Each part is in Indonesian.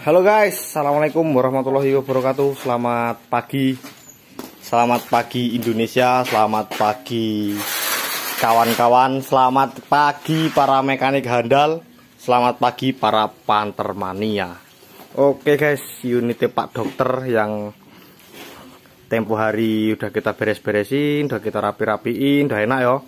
Halo guys, assalamualaikum warahmatullahi wabarakatuh. Selamat pagi Indonesia, selamat pagi kawan-kawan, selamat pagi para mekanik handal, selamat pagi para pantermania. Oke guys, unitnya Pak Dokter yang tempo hari udah kita beres-beresin, udah kita rapi-rapiin, udah enak yo.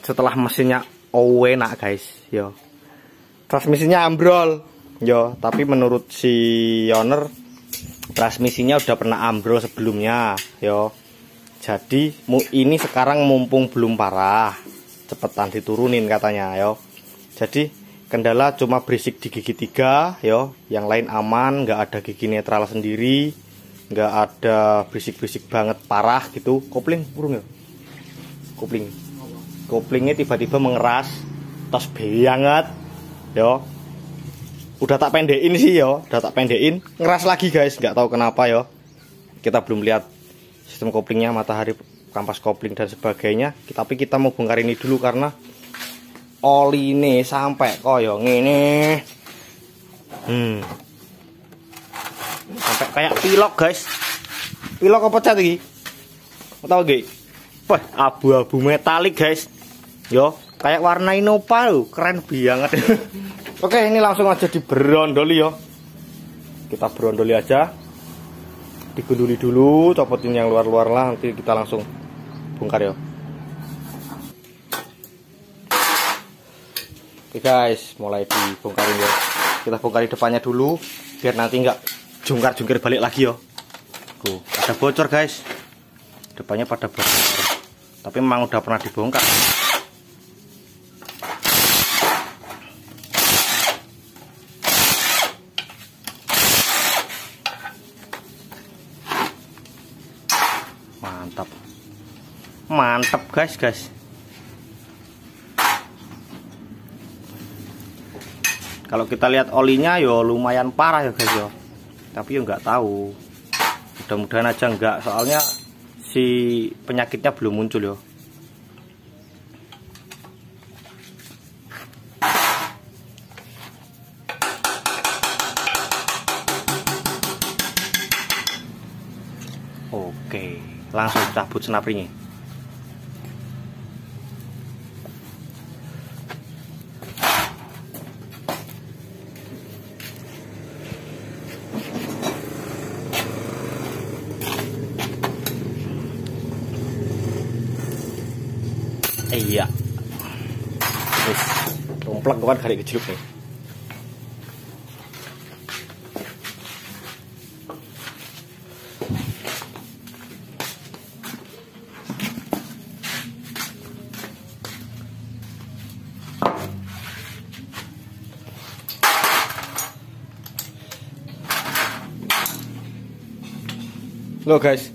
Setelah mesinnya enak guys yo, transmisinya ambrol yo, tapi menurut si owner transmisinya udah pernah ambrol sebelumnya yo. Jadi ini sekarang mumpung belum parah, cepetan diturunin katanya yo. Jadi kendala cuma berisik di gigi 3 yo, yang lain aman, nggak ada gigi netral sendiri, nggak ada berisik-berisik banget parah gitu. Kopling burung ya, koplingnya tiba-tiba mengeras, tos banget yo. Udah tak pendekin sih yo, ngeras lagi guys, nggak tahu kenapa yo. Kita belum lihat sistem koplingnya, matahari, kampas kopling dan sebagainya. Tapi kita mau bongkar ini dulu karena oli ini sampai koyo ngene. Sampai kayak pilok guys. Pilok apa cat iki? Tahu gak? Wah, abu-abu metalik guys. Yo, kayak warna Innova loh, keren banget. Oke, ini langsung aja diberondoli yo. Kita berondoli aja. Digunduli dulu, copotin yang luar-luar lah, nanti kita langsung bongkar yo. Oke guys, mulai dibongkarin yo. Kita bongkarin depannya dulu, biar nanti nggak jungkar-jungkir balik lagi yo. Ada bocor guys. Depannya pada bocor. Tapi memang udah pernah dibongkar. Mantap guys. Kalau kita lihat olinya yo lumayan parah ya guys yo. Tapi yo nggak tahu. Mudah-mudahan aja enggak, soalnya si penyakitnya belum muncul yo. Oke, langsung cabut snapringnya. Iya, wis komplek kan kali kecil nih. Loh guys,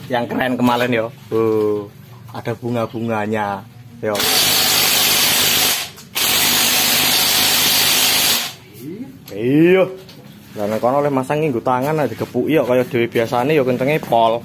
yang keren kemarin yo, ada bunga-bunganya yo. Iya, karena kono oleh masang nganggo tangan aja digepuk yo kaya dhewe biasane yo kencenge pol.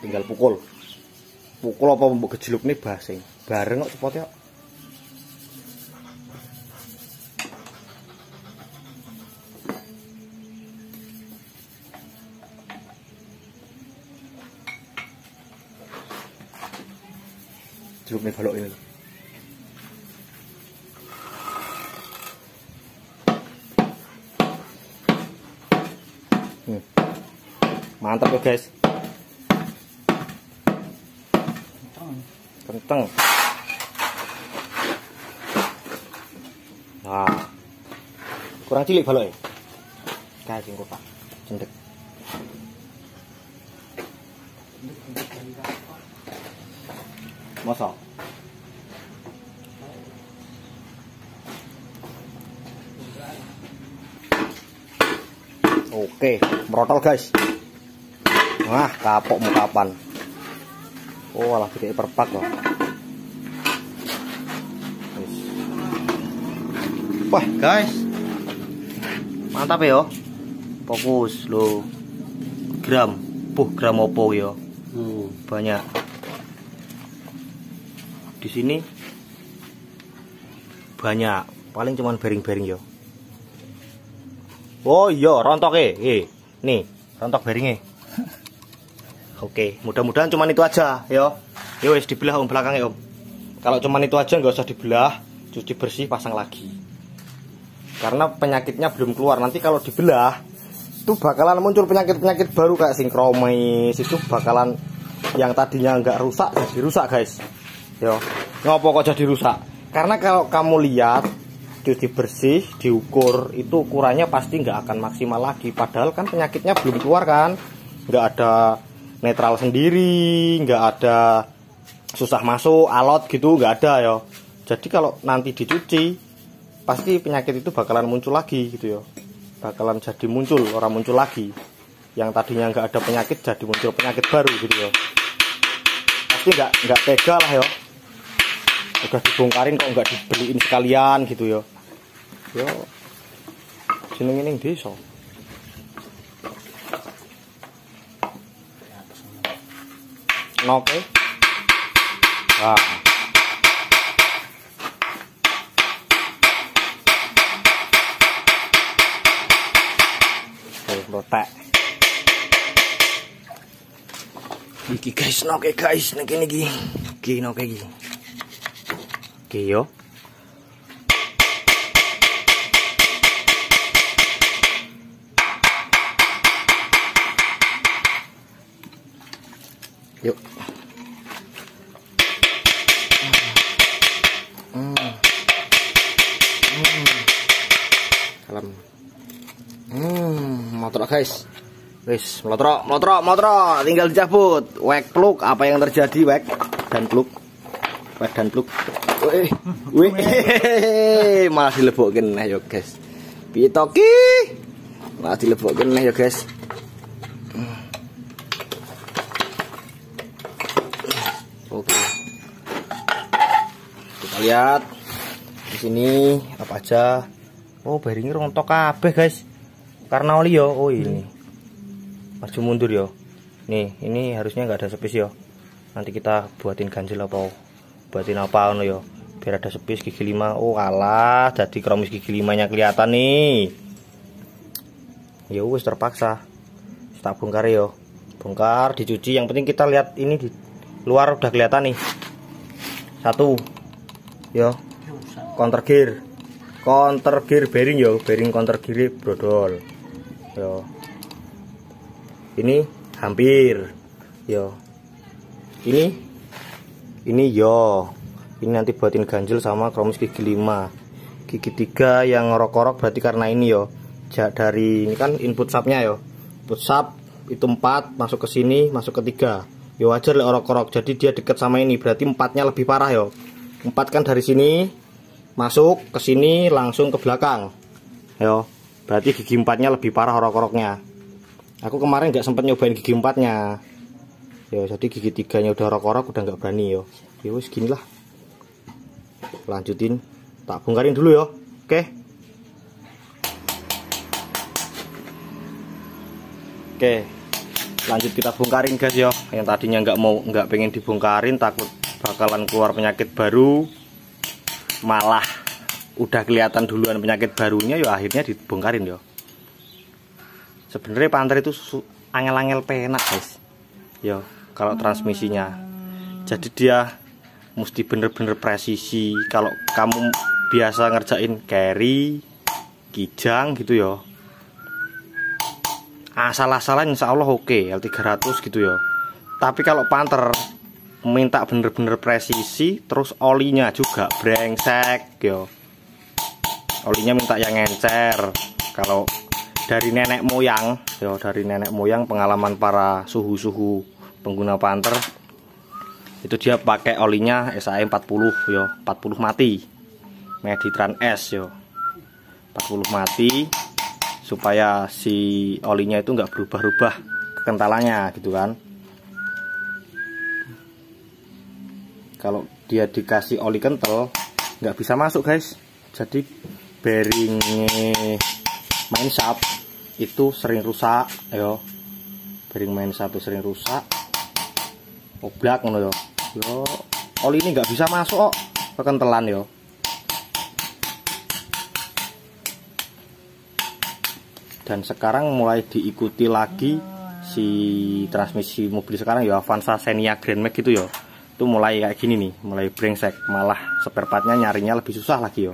Tinggal pukul apa mbok gejeluk nih basing bareng kok cepetnya. Jeluk nih balok ini. Mantap ya guys. Kenceng. Nah, Kurang cilik baloke. Kae sing kotak. Cendek. Masa? Oke, merotol guys. Wah, kapok mau kapan? Oh, malah gede perpak loh. Wah, guys. Mantap ya. Fokus lo. Gram. Gram opo ya? Banyak. Di sini banyak. Paling cuman bearing-bearing ya. Oh iya, rontoke. Nih, rontok bearingnya. Oke, mudah-mudahan cuman itu aja ya. Ya wes dibelah om belakangnya om. Kalau cuman itu aja nggak usah dibelah, cuci bersih, pasang lagi. Karena penyakitnya belum keluar. Nanti kalau dibelah itu bakalan muncul penyakit-penyakit baru kayak sinkromis. Itu bakalan yang tadinya nggak rusak jadi rusak guys. Yo, ngopo kok jadi rusak? Karena kalau kamu lihat cuci bersih, diukur, itu ukurannya pasti nggak akan maksimal lagi. Padahal kan penyakitnya belum keluar kan, nggak ada netral sendiri, nggak ada susah masuk, alot gitu, nggak ada ya. Jadi kalau nanti dicuci, pasti penyakit itu bakalan muncul lagi gitu ya. Bakalan jadi muncul, orang muncul lagi. Yang tadinya nggak ada penyakit jadi muncul penyakit baru gitu ya. Pasti nggak tega lah ya. Udah dibongkarin kok nggak dibeliin sekalian gitu ya. Yo, jeneng ning desa. Oke. Wah. Botak. Iki guys, noke guys, nek iki. Iki noke iki. Oke yo. Yuk. Kalem. Motor guys. Wis, motor, tinggal dicabut. Wek plug, apa yang terjadi wek dan plug. Wek dan plug. Wih, malah dilebokin nah yo guys. Pitoki. Malah dilebokin nah yo guys. Oke. Kita lihat di sini apa aja. Oh, bearingnya rontok kabeh, guys. Karena oli yo. Oh, ini. Maju mundur yo. Nih, ini harusnya nggak ada sepis yo. Nanti kita buatin ganjil apa? Buatin apa ngono yo. Biar ada sepis gigi 5. Oh, alah, jadi kromis gigi 5-nya kelihatan nih. Ya wis terpaksa. Tak bongkar yo. Bongkar, dicuci. Yang penting kita lihat ini di luar udah kelihatan nih. Satu yo, counter gear bearing yo, bearing counter gear brodol yo. Ini hampir yo, ini yo, ini nanti buatin ganjil sama kromis gigi 5. Gigi 3 yang ngorok-ngorok berarti karena ini yo, dari ini kan input subnya yo, input sub itu 4 masuk ke sini, masuk ke 3. Yo wajar lah orok-orok, jadi dia deket sama ini, berarti 4-nya lebih parah yo. 4 kan dari sini masuk ke sini langsung ke belakang. Yo, berarti gigi 4-nya lebih parah orok-oroknya. Aku kemarin nggak sempet nyobain gigi 4-nya. Yo, jadi gigi 3-nya udah orok-orok, udah nggak berani yo. Yo wis gini lah. Lanjutin, tak bongkarin dulu yo. Oke. Lanjut kita bongkarin guys yo. Yang tadinya nggak pengen dibongkarin, takut bakalan keluar penyakit baru, malah udah kelihatan duluan penyakit barunya yo, akhirnya dibongkarin yo. Sebenarnya Panther itu angel-angel penak guys yo kalau transmisinya. Jadi dia mesti bener-bener presisi. Kalau kamu biasa ngerjain carry, kijang gitu yo, asal-asalan insya Allah oke, L300 gitu ya. Tapi kalau Panther minta bener-bener presisi, terus olinya juga brengsek yo. olinya minta yang encer. Kalau dari nenek moyang, yo dari nenek moyang pengalaman para suhu-suhu pengguna Panther itu dia pakai olinya SAE 40 yo, 40 mati. Meditran S yo. 40 mati supaya si olinya itu enggak berubah-ubah kekentalannya gitu kan. Kalau dia dikasih oli kental nggak bisa masuk guys. Jadi bearing main shaft itu sering rusak yo. Bearing main shaft itu sering rusak. Oblak ngono yo. Yo oli ini nggak bisa masuk kok kekentalan yo. Dan sekarang mulai diikuti lagi si transmisi mobil sekarang ya Avanza Xenia Grand Max gitu yo. Itu mulai kayak gini nih, mulai brengsek, malah spare partnya nyarinya lebih susah lagi yo.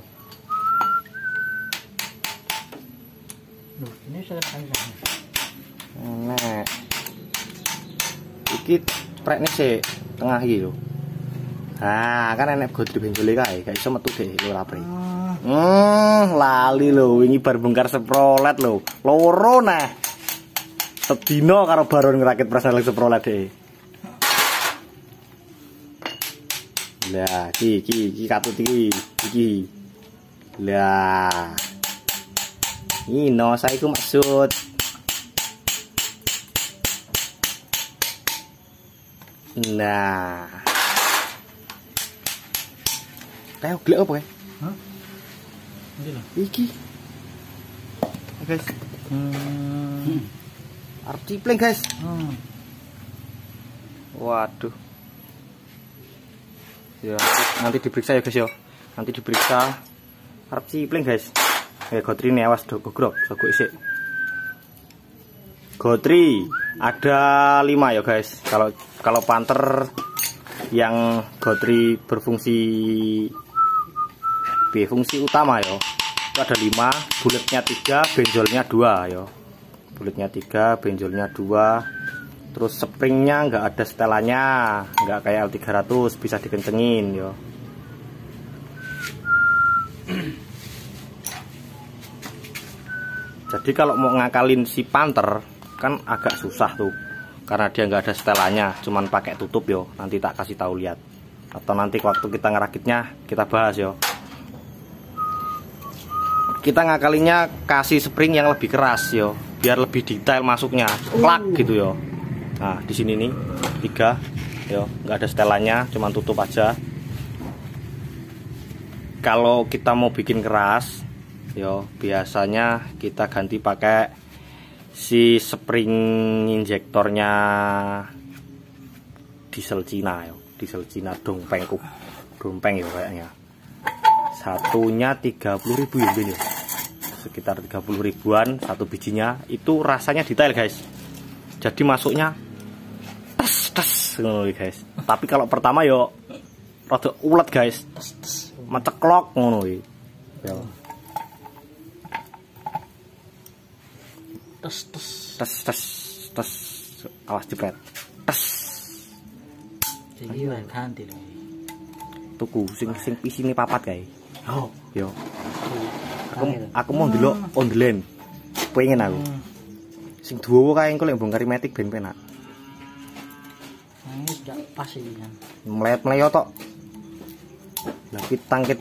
Ini sudah panjang. Nek. Iki prek nih sih tengah gitu. Nah, kan enek godri benjole kae, gak iso metu deh lho rapre. Lali lho, wingi bar bongkar Chevrolet lho. Loro nah. Sedina karo baron ngerakit personel Chevrolet deh. Lah, iki katut iki. Lah. Ino saya iku maksud. Nah. Kayak glek apa ya? Hah? Ini loh. Iki. Guys. Arep cipling, guys. Waduh. Ya, nanti diperiksa ya guys ya. Nanti diperiksa. Arep cipling guys. Gotri ini awas do gogrok, sogok isik. Gotri ada 5 ya guys. Kalau Panther yang gotri berfungsi fungsi utama ya. Itu ada 5, buletnya 3, benjolnya 2 ya. Buletnya 3, benjolnya 2. Terus springnya nggak ada setelannya, nggak kayak L300 bisa dikencengin yo. Jadi kalau mau ngakalin si Panther kan agak susah tuh, karena dia nggak ada setelannya, cuman pakai tutup yo. Nanti tak kasih tahu lihat, atau nanti waktu kita ngerakitnya kita bahas yo. Kita ngakalinnya kasih spring yang lebih keras yo, biar lebih detail masuknya, klak gitu yo. Nah di sini nih 3 yo, nggak ada setelannya, cuman tutup aja. Kalau kita mau bikin keras yo, biasanya kita ganti pakai si spring injektornya diesel Cina yo, diesel Cina dompeng yo kayaknya. Satunya 30.000 ya ini, sekitar 30 ribuan satu bijinya. Itu rasanya detail guys, jadi masuknya tes ngono guys. Tapi kalau pertama yo rada ulet guys, meceklok ngono iki yo. Tes awas jepret tes. Jadi ganti lho. Tuku sing pisine papat kae. Oh yo. Aku mau ndelok online. Pengen aku. Sing duwo kae engko lek bongkar metik ben penak. Ini sudah pas ini kan. Mleyot tok. Lah tangkit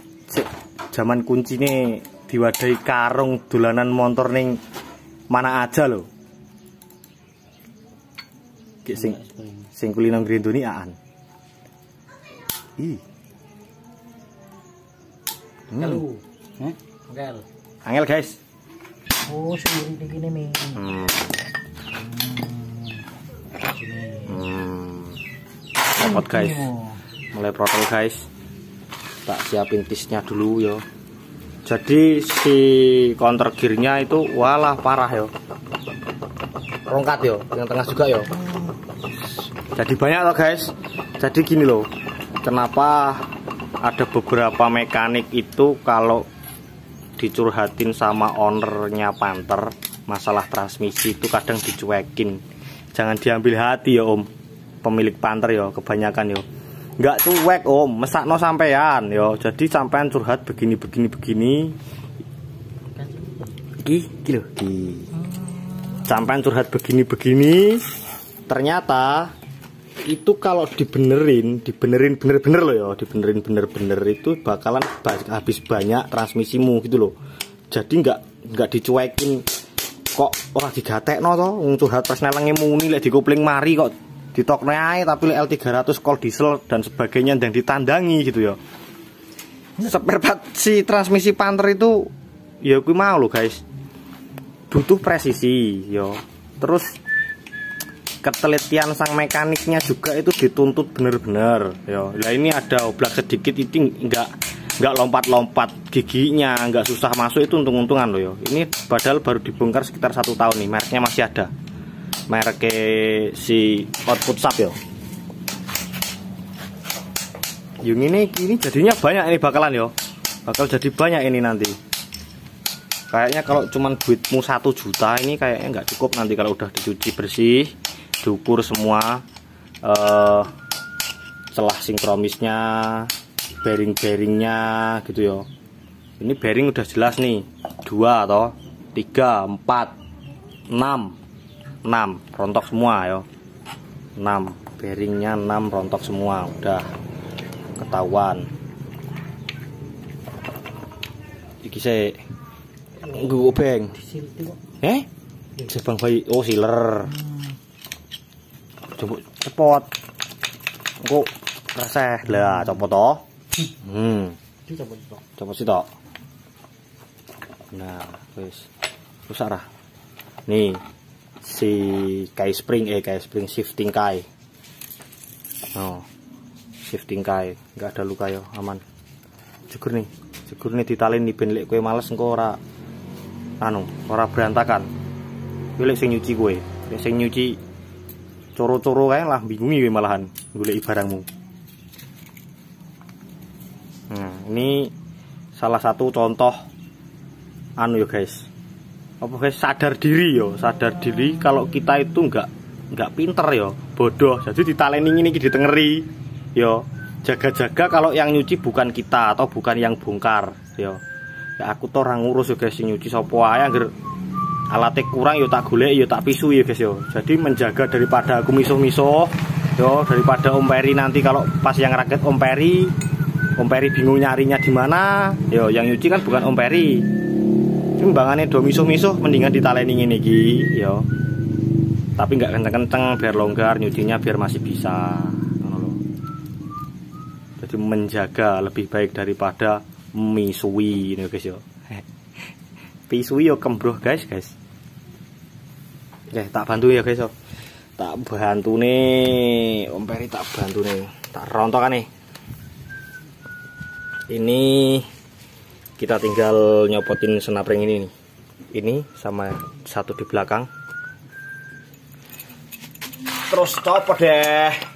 zaman kuncine diwadahi karung dolanan motor ning mana aja lho. Ki sing kulino ngrendoni aan. Ih. Halo. Angel. Angel guys. Oh, sendiri begini nih. Protol guys. Mulai protol guys. Tak siapin tisnya dulu yo. Jadi si counter gearnya itu walah parah yo. Rongkat yo, yang tengah juga yo. Jadi banyak loh guys. Jadi gini loh. Kenapa ada beberapa mekanik itu kalau dicurhatin sama ownernya Panther masalah transmisi itu kadang dicuekin. Jangan diambil hati ya om, pemilik Panther yo, kebanyakan yo nggak cuek om, mesakno sampean yo. Jadi sampean curhat begini iki lho, sampean curhat begini-begini, ternyata itu kalau dibenerin bener-bener loh ya, dibenerin bener-bener itu bakalan habis banyak transmisimu gitu loh. Jadi nggak dicuekin kok ora digatekno to, wong curhat pas nelenge muni lek dikopling mari kok ditokne ae, tapi lek L300 kol diesel dan sebagainya yang ditandangi gitu ya. Spare part si transmisi Panther itu ya kuwi mau lho guys, butuh presisi yo. Terus ketelitian sang mekaniknya juga itu dituntut bener-bener yo. Lah ini ada oblak sedikit ini nggak lompat-lompat giginya, nggak susah masuk, itu untung-untungan loh yo. Ini padahal baru dibongkar sekitar 1 tahun nih, mereknya masih ada, merek si output sub yo. Yang ini jadinya banyak, ini bakalan yo, bakal jadi banyak ini nanti. Kayaknya kalau cuman duitmu 1 juta ini kayaknya nggak cukup nanti kalau udah dicuci bersih, diukur semua celah sinkronisnya, bearing-bearingnya gitu yo. Ini bearing udah jelas nih, 2 atau 3, 4, 6 rontok semua yo. 6 bearingnya, 6 rontok semua, udah ketahuan. Iki saya gue beng sebang bayi, oh sealer coba cepot kok rasa lah copot toh. Copot sih toh. Nah wis rusak lah nih si kai spring shifting kai. Oh shifting kai nggak ada luka yo, aman. Cukur nih ditalin nih ben lek kowe males engko ora berantakan. Kowe lek sing nyuci kowe, lek sing nyuci coro-coro kae lah bingungi kowe malahan goleki barangmu. Nah, ini salah satu contoh ya guys. Apa guys, sadar diri kalau kita itu enggak pinter yo, bodoh. Jadi ditaleni ini ditengeri yo. Jaga-jaga kalau yang nyuci bukan kita atau bukan yang bongkar yo. Ya aku tuh orang ngurus yo guys, nyuci sapa ae angger alatnya kurang yo tak golek yo tak pisu ya guys yo. Jadi menjaga daripada aku misuh-misuh yo, daripada Om Peri nanti kalau pas yang rakit Om Peri bingung nyarinya di mana yo, yang nyuci kan bukan Om Peri. Timbangannya do misuh-misuh mendingan ditaleni ngene iki yo. Tapi nggak kenceng-kenceng biar longgar nyucinya, biar masih bisa. Jadi menjaga lebih baik daripada misui ini guys yo. Pisui yo kembroh guys. Ya tak bantu ya guys yo. Tak bantu nih Om Peri, tak bantu nih. Tak rontokan nih. Ini kita tinggal nyopotin senapring ini nih. Ini sama satu di belakang. Terus copot deh.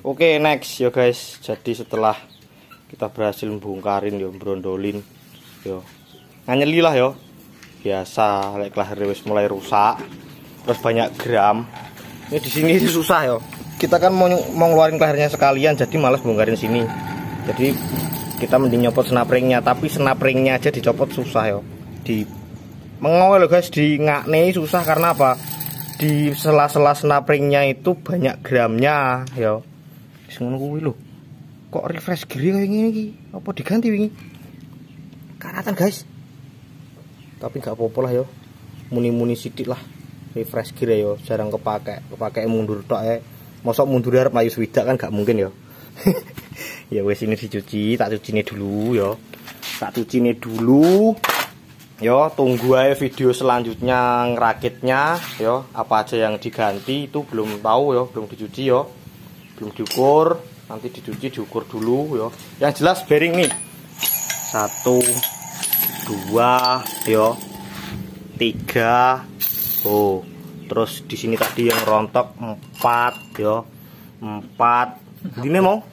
Oke next yo guys. Jadi setelah kita berhasil membongkarin yo, brondolin yo, nganyeli lah yo, biasa lek lahir wis mulai rusak, terus banyak gram. Ini di sini susah yo. Kita kan mau ngeluarin lahirnya sekalian, jadi malas bongkarin sini. Jadi kita mending nyopot snapringnya, tapi snapringnya aja dicopot susah yo. Di mengawal guys, di ngakne susah karena apa? Di sela-sela snapringnya itu banyak gramnya yo. Ngono kuwi lho. Kok refresh gear kayak gini iki? Apa diganti wingi? Karatan guys. Tapi nggak apa-apa lah yo. Muni-muni sidik lah. Refresh gear yo, jarang kepake mundur tok ae. Mosok mundur arep mlayu swidak kan gak mungkin yo. Ya wes ini dicuci, tak cucine dulu yo. Tak cucine dulu. Yo, tunggu aja video selanjutnya ngerakitnya yo. Apa aja yang diganti itu belum tahu yo, belum dicuci yo. Belum diukur, nanti dicuci diukur dulu yo. Yang jelas bearing nih 1 2 yo, 3. Oh, terus di sini tadi yang rontok 4 yo, 4. Ini mau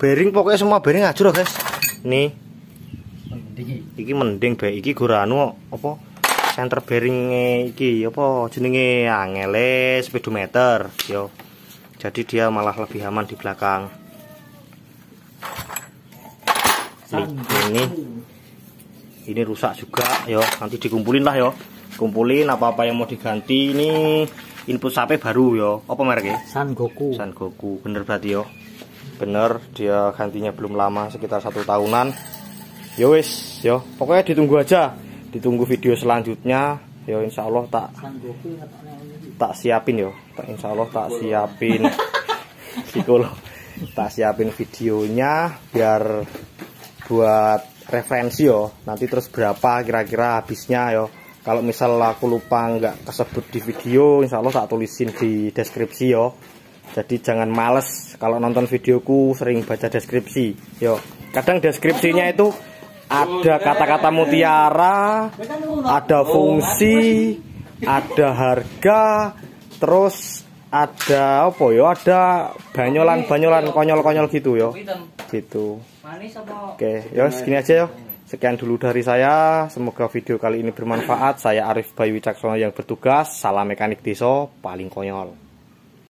bearing, pokoknya semua bearing ngajur guys. Nih iki mending bae iki goranu apa center bearing iki apa jenenge angele speedometer yo. Jadi dia malah lebih aman di belakang. Ini rusak juga yo, nanti dikumpulin lah yo. Kumpulin apa-apa yang mau diganti. Ini input sape baru yo. Apa mereknya? San Goku. San Goku. Bener berarti yo. Bener, dia gantinya belum lama, sekitar 1 tahunan. Yo wis, yo. Pokoknya ditunggu aja. Ditunggu video selanjutnya. Yo insya Allah tak siapin yo. Insya Allah tak siapin psikolog. Tak siapin videonya biar buat referensi yo. Nanti terus berapa kira-kira habisnya yo. Kalau misal aku lupa nggak kesebut di video, insya Allah tak tulisin di deskripsi yo. Jadi jangan males kalau nonton videoku sering baca deskripsi yo. Kadang deskripsinya itu ada kata-kata mutiara, ada fungsi, ada harga, terus ada apa yo? Ada banyolan-banyolan konyol-konyol gitu yo. Gitu. Oke, yo segini aja yo. Sekian dulu dari saya. Semoga video kali ini bermanfaat. Saya Arif Bayu Wicaksono yang bertugas. Salam mekanik Deso paling konyol.